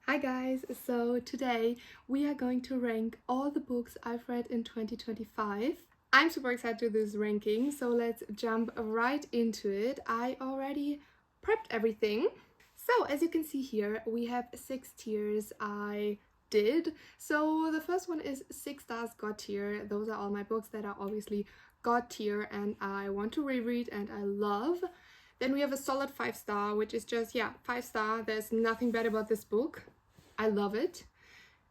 Hi guys, so today we are going to rank all the books I've read in 2025. I'm super excited to do this ranking, so let's jump right into it. I already prepped everything. So as you can see here, we have 6 tiers I did. So the first one is 6 stars God tier. Those are all my books that are obviously God tier and I want to reread and I love. Then we have a solid 5 star, which is just, 5 star. There's nothing bad about this book. I love it.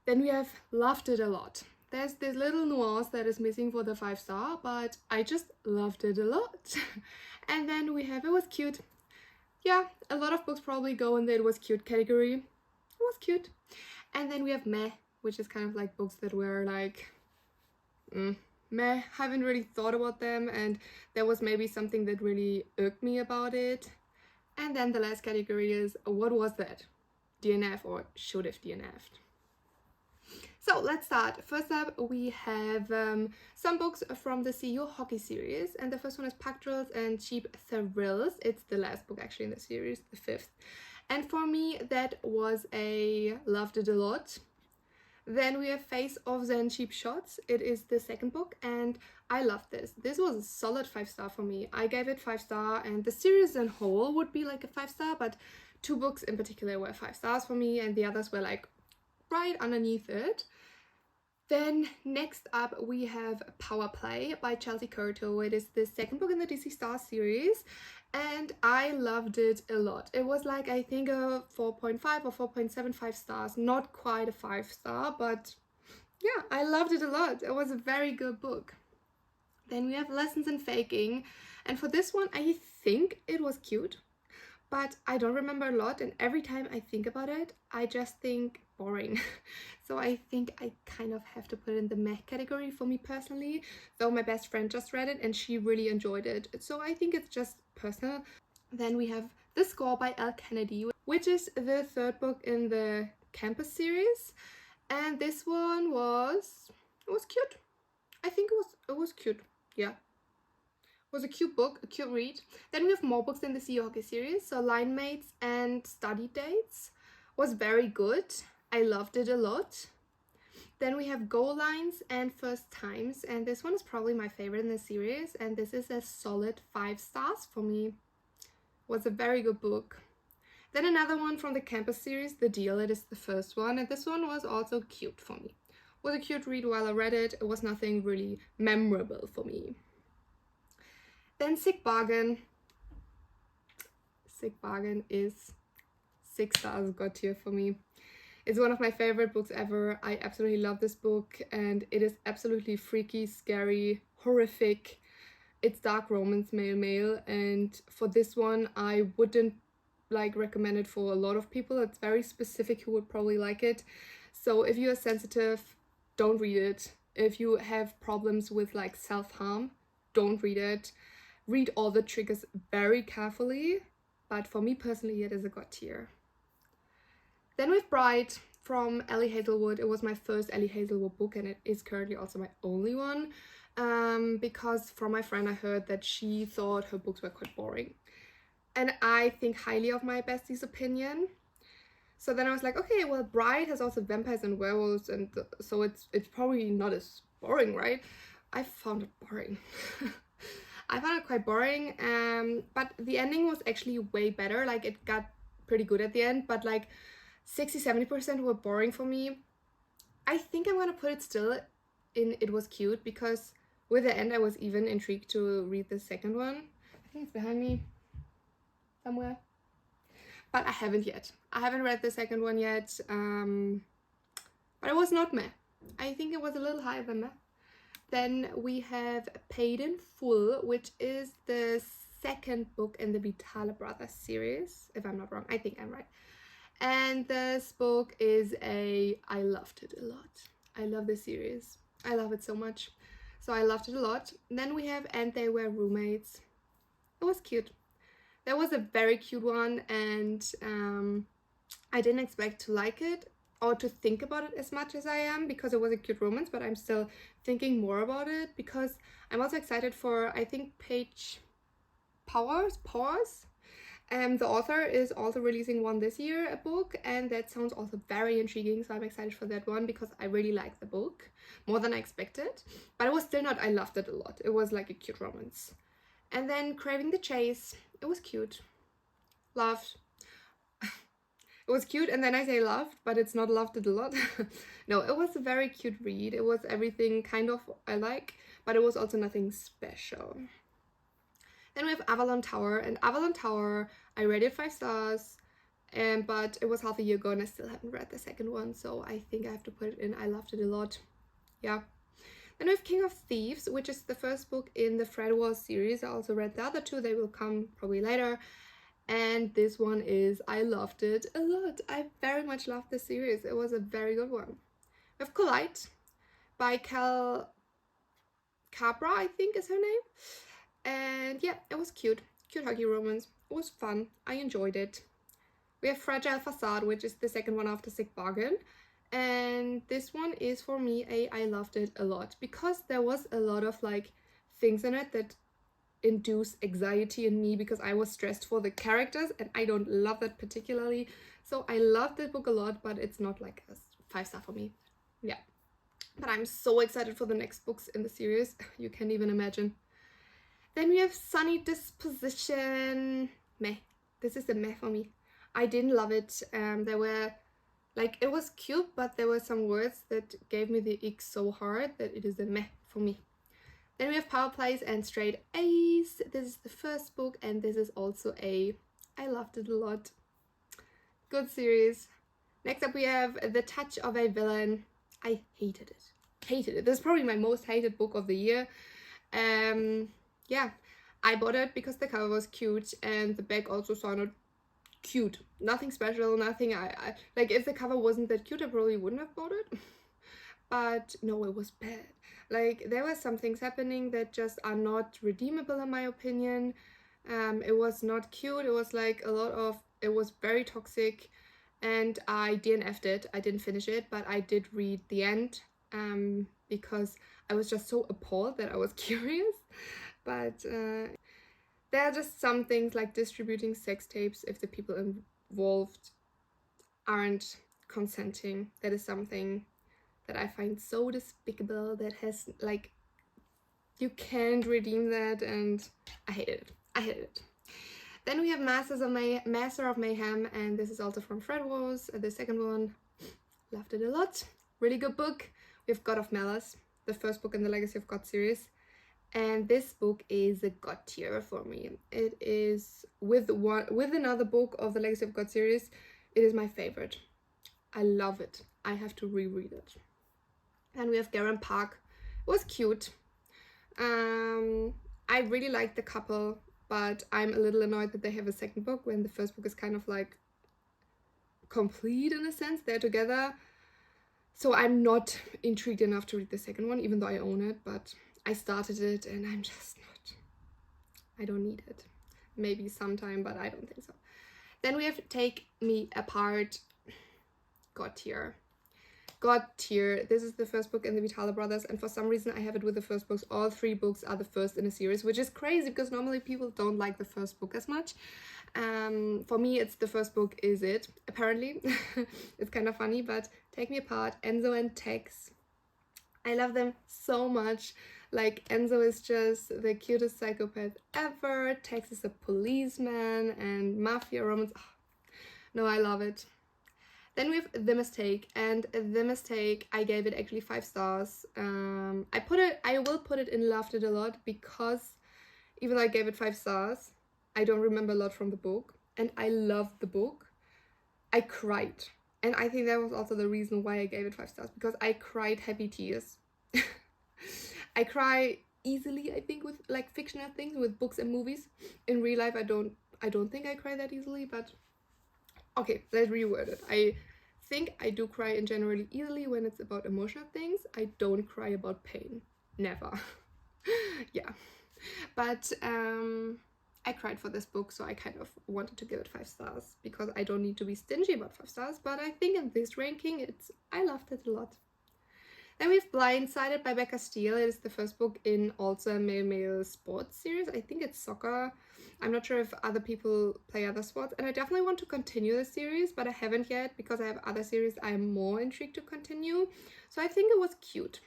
Then we have loved it a lot. There's this little nuance that is missing for the 5 star, but I just loved it a lot. And then we have it was cute. Yeah, a lot of books probably go in the it was cute category. It was cute. And then we have meh, which is kind of like books that were like, meh, haven't really thought about them, and there was maybe something that really irked me about it. And then the last category is what was that? DNF or should have DNF'd. So let's start. First up, we have some books from the Seoul hockey series, and the first one is Puck Drills and Cheap Thrills. It's the last book actually in the series, the 5th. And for me, that was a loved it a lot. Then we have Face Offs and Cheap Shots. It is the second book, and I loved this. This was a solid 5 star for me. I gave it 5 star, and the series in whole would be like a 5 star, but 2 books in particular were 5 stars for me, and the others were like right underneath it. Then next up we have Power Play by Chelsea Curto. It is the second book in the DC Star series, and I loved it a lot. It was like, I think a 4.5 or 4.75 stars, not quite a 5 star, but yeah, I loved it a lot. It was a very good book. Then we have Lessons in Faking, and for this one I think it was cute, but I don't remember a lot, and every time I think about it, I just think boring. So I think I kind of have to put it in the meh category for me personally, though my best friend just read it and she really enjoyed it. So I think it's just personal. Then we have The Score by Elle Kennedy, which is the 3rd book in the Campus series. And this one was cute. I think it was cute. Yeah. Was a cute book, a cute read. Then we have more books in the Sea Hockey series. So Line Mates and Study Dates was very good. I loved it a lot. Then we have Goal Lines and First Times, and this one is probably my favorite in the series, and this is a solid 5 stars for me. Was a very good book. Then another one from the Campus series, The Deal. It is the first one, and this one was also cute for me. Was a cute read while I read it. It was nothing really memorable for me. Then Sick Bargain. Sick Bargain is 6 stars God tier for me. It's one of my favorite books ever. I absolutely love this book, and it is absolutely freaky, scary, horrific. It's dark romance, male, and for this one I wouldn't like recommend it for a lot of people. It's very specific who would probably like it. So if you are sensitive, don't read it. If you have problems with like self-harm, don't read it. Read all the triggers very carefully, but for me personally it is a God tier. Then with Bright from Ellie Hazelwood. It was my first Ellie Hazelwood book, and it is currently also my only one, because from my friend I heard that she thought her books were quite boring. And I think highly of my bestie's opinion. So then I was like, okay, well, Bright has also vampires and werewolves, and so it's probably not as boring, right? I found it boring. I found it quite boring, but the ending was actually way better. Like, it got pretty good at the end, but like 60-70% were boring for me. I think I'm gonna put it still in It Was Cute, because with the end I was even intrigued to read the second one. I think it's behind me somewhere, but I haven't yet. I haven't read the second one yet, but it was not meh. I think it was a little higher than meh. Then we have Paid in Full, which is the second book in the Vitale Brothers series, if I'm not wrong. I think I'm right. And this book is I loved it a lot. I love this series. I love it so much. So I loved it a lot. Then we have And They Were Roommates. It was cute. That was a very cute one, and I didn't expect to like it or to think about it as much as I am, because it was a cute romance, but I'm still thinking more about it because I'm also excited for, I think, Paige Powers, The author is also releasing one this year, a book, and that sounds also very intriguing, so I'm excited for that one because I really like the book, more than I expected. But it was still not, I loved it a lot. It was like a cute romance. And then Craving the Chase, it was cute. Loved. It was cute, and then I say loved, but it's not loved it a lot. No, it was a very cute read. It was everything kind of I like, but it was also nothing special. Then we have Avalon Tower, and Avalon Tower, I rated 5 stars, but it was half a year ago and I still haven't read the second one, so I think I have to put it in. I loved it a lot. Yeah. Then we have King of Thieves, which is the first book in the Fred Wars series. I also read the other two, they will come probably later. And this one is, I loved it a lot. I very much loved this series. It was a very good one. We have Collide by Capra, I think is her name. And yeah, it was cute. Cute huggy romance. It was fun. I enjoyed it. We have Fragile Facade, which is the second one after Sick Bargain. And this one is for me I loved it a lot because there was a lot of like things in it that induce anxiety in me because I was stressed for the characters and I don't love that particularly. So I loved that book a lot, but it's not like a 5-star for me. Yeah. But I'm so excited for the next books in the series. You can't even imagine. Then we have Sunny Disposition. Meh. This is a meh for me. I didn't love it. There were, like, it was cute, but there were some words that gave me the ick so hard that it is a meh for me. Then we have Power Plays and Straight A's. This is the first book, and this is also a, I loved it a lot. Good series. Next up we have The Touch of a Villain. I hated it. Hated it. This is probably my most hated book of the year. Yeah, I bought it because the cover was cute and the back also sounded cute. Nothing special, nothing I like. If the cover wasn't that cute, I probably wouldn't have bought it. But no, it was bad. Like, there were some things happening that just are not redeemable in my opinion. It was not cute. It was like a lot of, it was very toxic, and I DNF'd it. I didn't finish it, but I did read the end because I was just so appalled that I was curious. But there are just some things like distributing sex tapes if the people involved aren't consenting. That is something that I find so despicable, that has, like, you can't redeem that, and I hated it. I hated it. Then we have Master of Mayhem, and this is also from Fred Wars, the second one. Loved it a lot. Really good book. We have God of Malice, the first book in the Legacy of God series. And this book is a God tier for me. It is, with another book of the Legacy of God series, it is my favorite. I love it. I have to reread it. And we have Garen Park. It was cute. I really liked the couple, but I'm a little annoyed that they have a second book when the first book is kind of like complete in a sense. They're together. So I'm not intrigued enough to read the second one, even though I own it, but I started it and I'm just not. I don't need it. Maybe sometime, but I don't think so. Then we have Take Me Apart. God tier. God tier. This is the first book in the Vitale Brothers, and for some reason I have it with the first books. All 3 books are the first in a series, which is crazy because normally people don't like the first book as much. For me, it's the first book is it, apparently. It's kind of funny, but Take Me Apart, Enzo and Tex. I love them so much. Like, Enzo is just the cutest psychopath ever. Tex is a policeman and mafia romance. Oh, no, I love it. Then we have The Mistake, and The Mistake, I gave it actually 5 stars. I will put it in Loved It a lot because even though I gave it 5 stars, I don't remember a lot from the book, and I loved the book. I cried, and I think that was also the reason why I gave it 5 stars, because I cried heavy tears. I cry easily, I think, with like fictional things, with books and movies. In real life, I don't think I cry that easily, but okay, let's reword it. I think I do cry in generally easily when it's about emotional things. I don't cry about pain. Never. Yeah. But I cried for this book, so I kind of wanted to give it 5 stars because I don't need to be stingy about 5 stars, but I think in this ranking, I loved it a lot. Then we have Blindsided by Becca Steele. It is the first book in also a male sports series. I think it's soccer. I'm not sure if other people play other sports, and I definitely want to continue the series, but I haven't yet because I have other series I'm more intrigued to continue. So I think it was cute.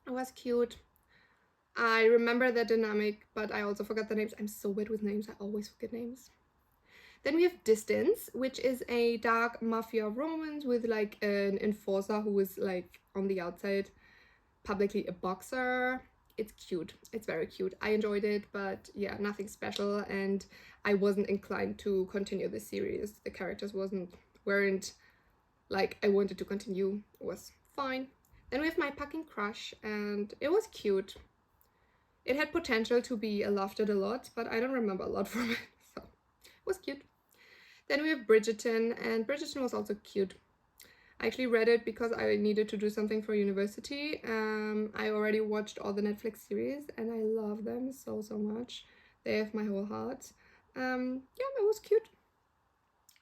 It was cute. I remember the dynamic, but I also forgot the names. I'm so bad with names. I always forget names. Then we have Distance, which is a dark mafia romance with like an enforcer who is like on the outside publicly a boxer. It's cute. It's very cute. I enjoyed it, but yeah, nothing special, and I wasn't inclined to continue the series. The characters weren't like I wanted to continue. It was fine. Then we have My Fucking Crush, and it was cute. It had potential to be I loved it a lot, but I don't remember a lot from it, so it was cute. Then we have Bridgerton, and Bridgerton was also cute. I actually read it because I needed to do something for university. I already watched all the Netflix series and I love them so much. They have my whole heart. Yeah, it was cute.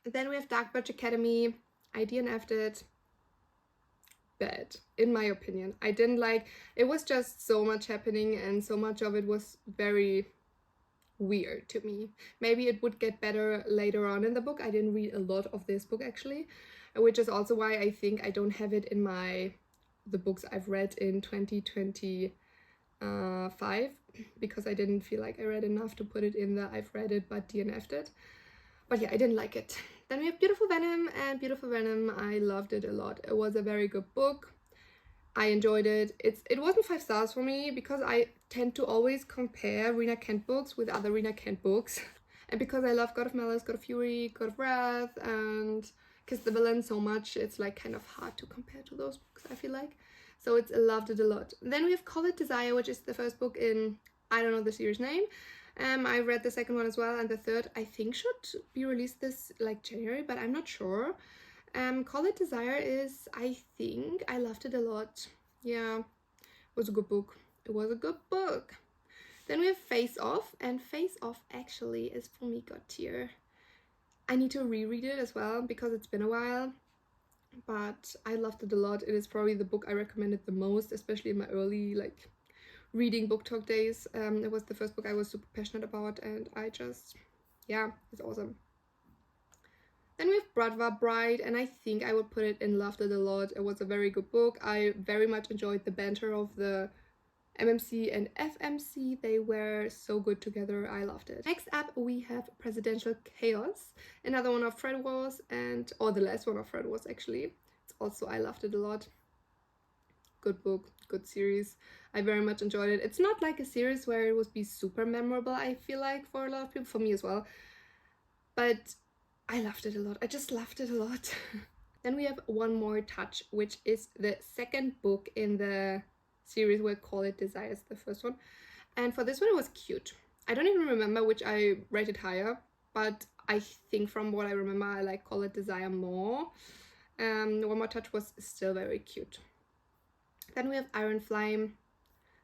Then we have Dark Birch Academy. I DNF'd it. Bad, in my opinion. I didn't like it. Was just so much happening and so much of it was very weird to me. Maybe it would get better later on in the book. I didn't read a lot of this book actually, which is also why I think I don't have it in the books I've read in 2025, because I didn't feel like I read enough to put it in the I've read it but DNF'd it. But yeah, I didn't like it. Then we have Beautiful Venom, and Beautiful Venom, I loved it a lot. It was a very good book. I enjoyed it. It wasn't 5 stars for me because I tend to always compare Rina Kent books with other Rina Kent books. And because I love God of Malice, God of Fury, God of Wrath, and Kiss the Villain so much, it's like kind of hard to compare to those books, I feel like. So I loved it a lot. Then we have Call It Desire, which is the first book in, I don't know the series name. I read the second one as well, and the third I think should be released this like January, but I'm not sure. Call It Desire is, I think, I loved it a lot. Yeah, it was a good book. It was a good book. Then we have Face Off, and Face Off actually is for me God tier. I need to reread it as well because it's been a while, but I loved it a lot. It is probably the book I recommended the most, especially in my early like reading book talk days. It was the first book I was super passionate about, and I just, yeah, it's awesome. Then we have Bratva Bride, and I think I would put it in Loved It a lot. It was a very good book. I very much enjoyed the banter of the MMC and FMC. They were so good together. I loved it. Next up we have Presidential Chaos, another one of Fred Wars, or the last one of Fred Wars actually. It's also, I loved it a lot. Good book, good series. I very much enjoyed it. It's not like a series where it would be super memorable, I feel like, for a lot of people, for me as well, but I loved it a lot. I just loved it a lot. Then we have One More Touch, which is the second book in the series where Call It Desire is the first one. And for this one, it was cute. I don't even remember which I rated higher, but I think from what I remember, I like Call It Desire more. One More Touch was still very cute. Then we have Iron Flame.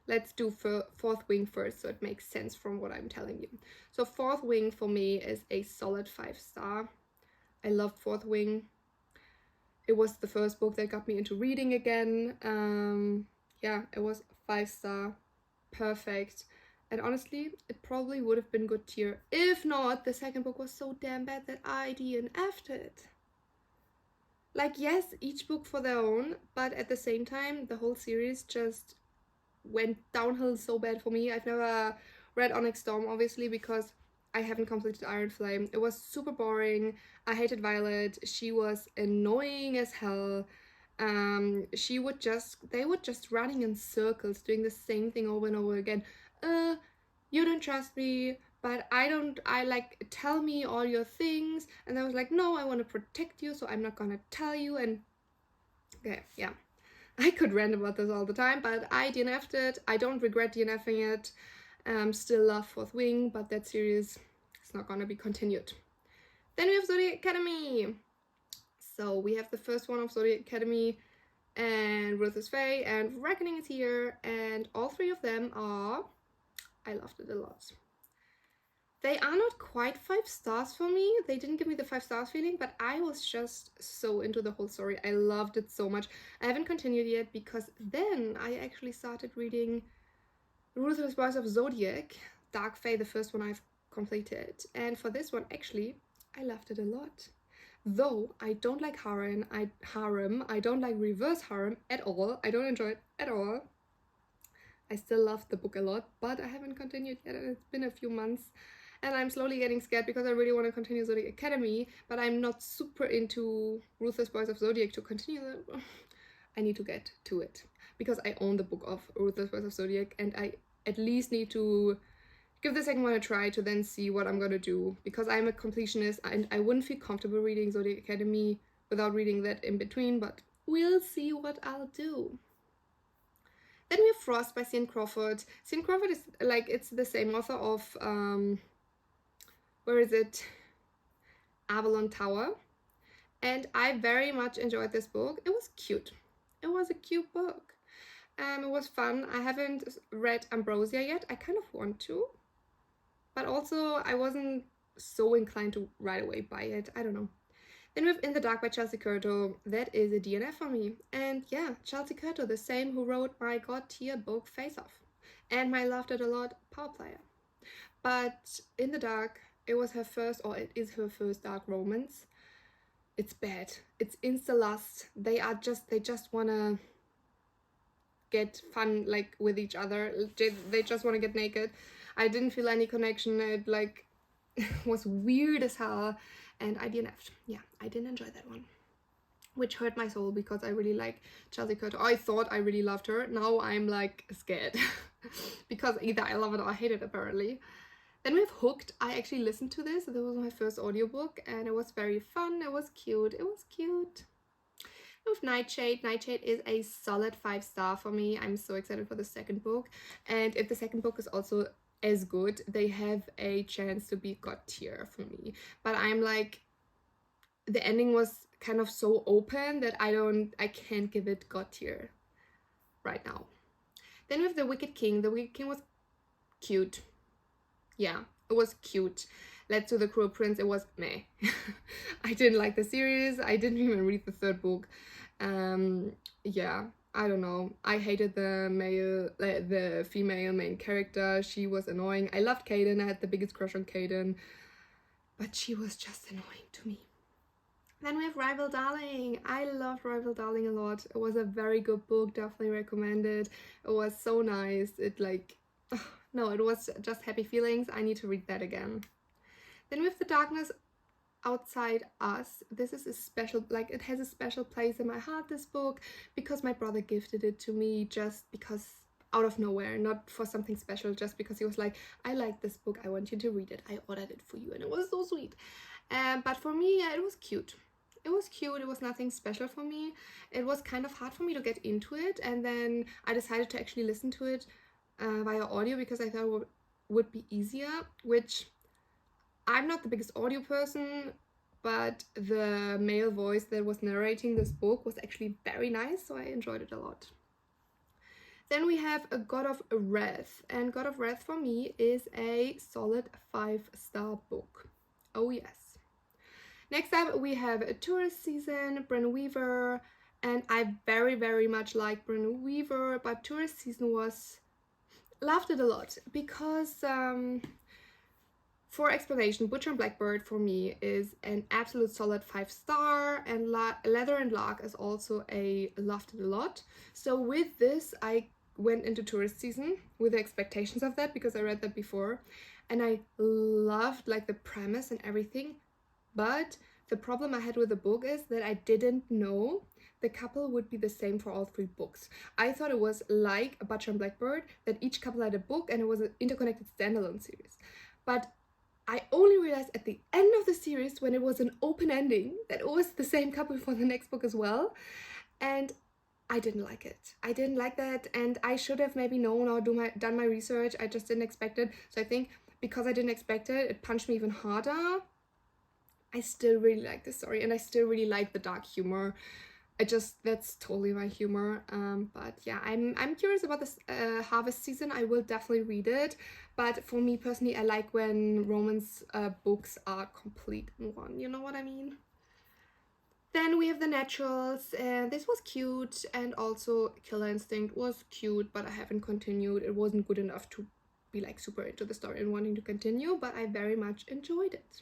Let's do Fourth Wing first, so it makes sense from what I'm telling you. So Fourth Wing for me is a solid 5 star. I loved Fourth Wing. It was the first book that got me into reading again. Yeah, it was 5 star, perfect. And honestly, it probably would have been good tier. If not, the second book was so damn bad that I DNF'd it. Like, yes, each book for their own, but at the same time, the whole series just went downhill so bad for me. I've never read Onyx Storm, obviously, because I haven't completed Iron Flame. It was super boring. I hated Violet. She was annoying as hell. They were just running in circles, doing the same thing over and over again. You don't trust me, but I like, tell me all your things. And I was like, no, I want to protect you, so I'm not gonna tell you. And okay, yeah. I could rant about this all the time, but I DNF'd it. I don't regret DNFing it. Still love Fourth Wing, but that series is not gonna be continued. Then we have Zodiac Academy. So we have the first one of Zodiac Academy, and Ruthless Fae, and Reckoning is here, and all 3 of them are, I loved it a lot. They are not quite 5 stars for me. They didn't give me the 5 stars feeling, but I was just so into the whole story. I loved it so much. I haven't continued yet because then I actually started reading Ruthless Boys of Zodiac, Dark Fae, the first one I've completed. And for this one, actually, I loved it a lot. Though I don't like harem, I don't like reverse harem at all. I don't enjoy it at all. I still love the book a lot, but I haven't continued yet, and it's been a few months. And I'm slowly getting scared because I really want to continue Zodiac Academy, but I'm not super into Ruthless Boys of Zodiac to continue that. I need to get to it because I own the book of Ruthless Boys of Zodiac, and I at least need to give the second one a try to then see what I'm gonna do, because I'm a completionist and I wouldn't feel comfortable reading Zodiac Academy without reading that in between, but we'll see what I'll do. Then we have Frost by C.N. Crawford. C.N. Crawford is like, it's the same author of where is it? Avalon Tower. And I very much enjoyed this book. It was cute. It was a cute book. It was fun. I haven't read Ambrosia yet. I kind of want to. But also, I wasn't so inclined to right away buy it. I don't know. Then we have In the Dark by Chelsea Curto. That is a DNF for me. And yeah, Chelsea Curto, the same who wrote my god tier book Face Off. And my Loved It a Lot Power Player. But In the Dark, it was her first, or it is her first dark romance. It's bad. It's insta-lust. They just wanna get fun, like, with each other. They just want to get naked. I didn't feel any connection. It like was weird as hell, and I DNF'd. Yeah, I didn't enjoy that one, which hurt my soul because I really like Chelsea Curto. I thought I really loved her. Now I'm like scared because either I love it or I hate it apparently. Then we have Hooked. I actually listened to this. This was my first audiobook and it was very fun. It was cute. It was cute. With Nightshade. Nightshade is a solid 5-star for me. I'm so excited for the second book. And if the second book is also as good, they have a chance to be god tier for me. But I'm like, the ending was kind of so open that I can't give it god tier right now. Then we have The Wicked King. The Wicked King was cute. Yeah, it was cute. Let's Do the Cruel Prince, it was meh. I didn't like the series. I didn't even read the third book. Yeah, I don't know. I hated the female main character. She was annoying. I loved Kaden. I had the biggest crush on Kaden, but she was just annoying to me. Then we have Rival Darling. I loved Rival Darling a lot. It was a very good book. Definitely recommend it. It was so nice. It like, no, it was just happy feelings. I need to read that again. Then we have The Darkness Outside Us. This is a special, like, it has a special place in my heart, this book, because my brother gifted it to me just because, out of nowhere, not for something special, just because he was like, I like this book, I want you to read it, I ordered it for you, and it was so sweet. But for me, yeah, it was cute. It was cute, it was nothing special for me. It was kind of hard for me to get into it, and then I decided to actually listen to it via audio because I thought it would be easier, which I'm not the biggest audio person, but the male voice that was narrating this book was actually very nice, so I enjoyed it a lot. Then we have A God of Wrath, and God of Wrath for me is a solid 5-star book. Oh yes. Next up we have A Tourist Season, Bryn Weaver, and I very, very much like Bryn Weaver, but Tourist Season loved it a lot because for explanation, Butcher and Blackbird for me is an absolute solid 5-star, and Leather and Lark is also a loved it a lot. So with this, I went into Tourist Season with the expectations of that because I read that before, and I loved like the premise and everything. But the problem I had with the book is that I didn't know the couple would be the same for all 3 books. I thought it was like a Butcher and Blackbird, that each couple had a book and it was an interconnected standalone series. But I only realized at the end of the series, when it was an open ending, that it was the same couple for the next book as well. And I didn't like it. I didn't like that, and I should have maybe known or done my research. I just didn't expect it. So I think because I didn't expect it, it punched me even harder. I still really like this story, and I still really like the dark humor. That's totally my humor. But yeah, I'm curious about this Harvest Season. I will definitely read it, but for me personally, I like when romance books are complete in one, you know what I mean? Then we have The Naturals, and this was cute, and also Killer Instinct was cute, but I haven't continued. It wasn't good enough to be like super into the story and wanting to continue, but I very much enjoyed it.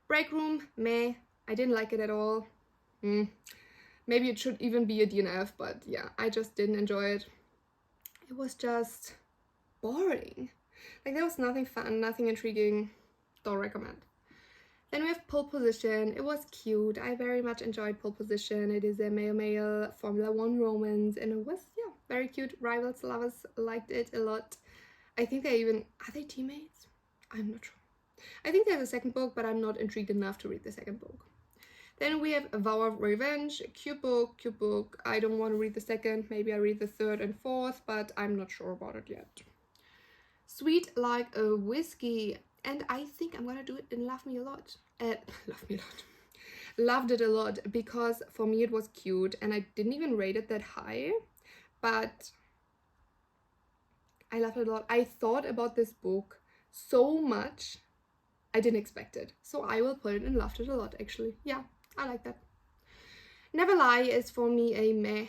Break Room, meh, I didn't like it at all. Maybe it should even be a DNF, but yeah, I just didn't enjoy it. It was just boring. Like, there was nothing fun, nothing intriguing. Don't recommend. Then we have Pole Position. It was cute. I very much enjoyed Pole Position. It is a male Formula 1 romance, and it was, yeah, very cute. Rivals, lovers liked it a lot. I think they even, are they teammates? I'm not sure. I think there's a second book, but I'm not intrigued enough to read the second book. Then we have Vow of Revenge, cute book. I don't want to read the second. Maybe I read the third and fourth, but I'm not sure about it yet. Sweet Like a Whiskey, and I think I'm gonna do it in Love Me a Lot. Loved it a lot because for me it was cute, and I didn't even rate it that high, but I loved it a lot. I thought about this book so much, I didn't expect it. So I will put it in Loved It a Lot, actually. Yeah, I like that. Never Lie is for me a meh.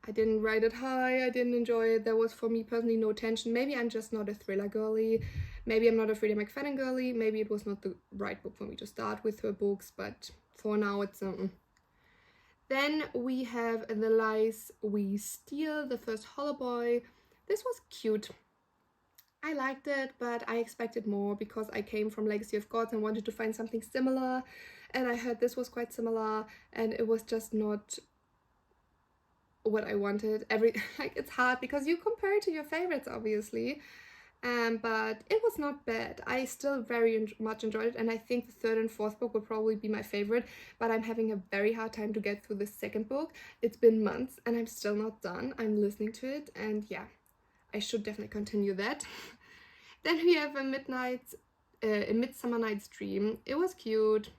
I didn't rate it high, I didn't enjoy it. There was for me personally no tension. Maybe I'm just not a thriller girly. Maybe I'm not a Freida McFadden girly. Maybe it was not the right book for me to start with her books, but for now it's something. Then we have The Lies We Steal, the first Hollowboy. This was cute. I liked it, but I expected more because I came from Legacy of Gods and wanted to find something similar, and I heard this was quite similar, and it was just not what I wanted. Like, it's hard because you compare it to your favorites, obviously, but it was not bad. I still very much enjoyed it, and I think the third and fourth book would probably be my favorite, but I'm having a very hard time to get through the second book. It's been months and I'm still not done. I'm listening to it, and yeah, I should definitely continue that. Then we have A Midsummer Night's Dream. It was cute.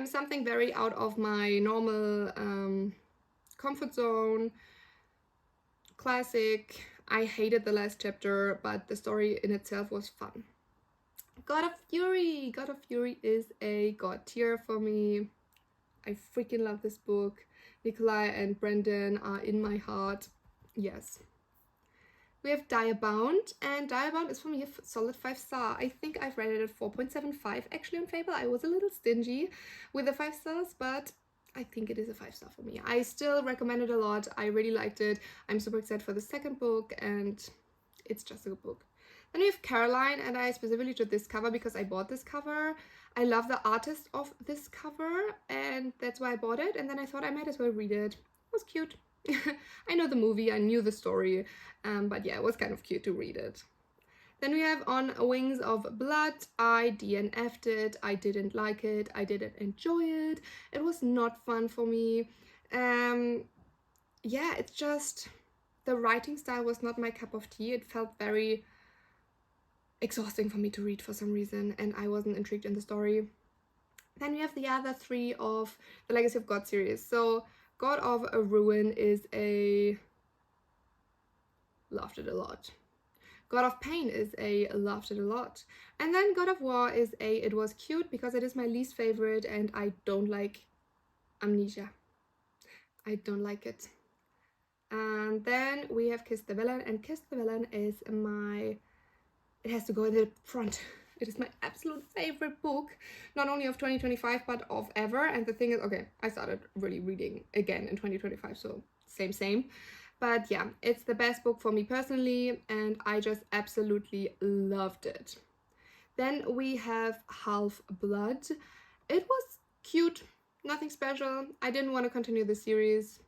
Something very out of my normal comfort zone. Classic. I hated the last chapter, but the story in itself was fun. God of Fury. God of Fury is a god tier for me. I freaking love this book. Nikolai and Brendan are in my heart. Yes. We have Diabound, and Diabound is for me a solid 5-star. I think I've rated it 4.75 actually on Fable. I was a little stingy with the 5 stars, but I think it is a 5-star for me. I still recommend it a lot. I really liked it. I'm super excited for the second book, and it's just a good book. Then we have Caroline, and I specifically chose this cover because I bought this cover. I love the artist of this cover, and that's why I bought it. And then I thought I might as well read it. It was cute. I know the movie, I knew the story, but yeah, it was kind of cute to read it. Then we have On Wings of Blood. I DNF'd it. I didn't like it. I didn't enjoy it. It was not fun for me. Yeah, it's just, the writing style was not my cup of tea. It felt very exhausting for me to read for some reason, and I wasn't intrigued in the story. Then we have the other 3 of the Legacy of God series. So God of a Ruin is a loved it a lot. God of Pain is a loved it a lot. And then God of War is a it was cute because it is my least favorite, and I don't like Amnesia. I don't like it. And then we have Kiss the Villain, and Kiss the Villain is it has to go in the front. It is my absolute favorite book, not only of 2025, but of ever. And the thing is, okay, I started really reading again in 2025, so same. But yeah, it's the best book for me personally, and I just absolutely loved it. Then we have Half-Blood. It was cute, nothing special. I didn't want to continue the series,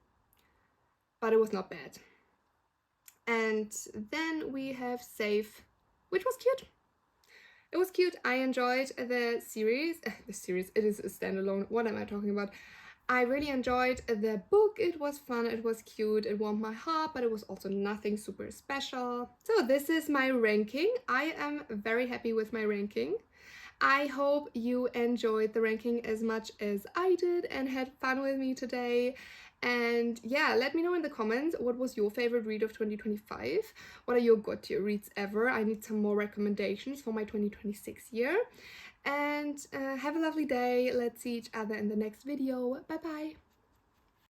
but it was not bad. And then we have Safe, which was cute. It was cute. I enjoyed the series. It is a standalone. What am I talking about? I really enjoyed the book. It was fun. It was cute. It warmed my heart, but it was also nothing super special. So this is my ranking. I am very happy with my ranking. I hope you enjoyed the ranking as much as I did and had fun with me today. And yeah, let me know in the comments, what was your favorite read of 2025? What are your god tier reads ever? I need some more recommendations for my 2026 year. And have a lovely day. Let's see each other in the next video. Bye bye.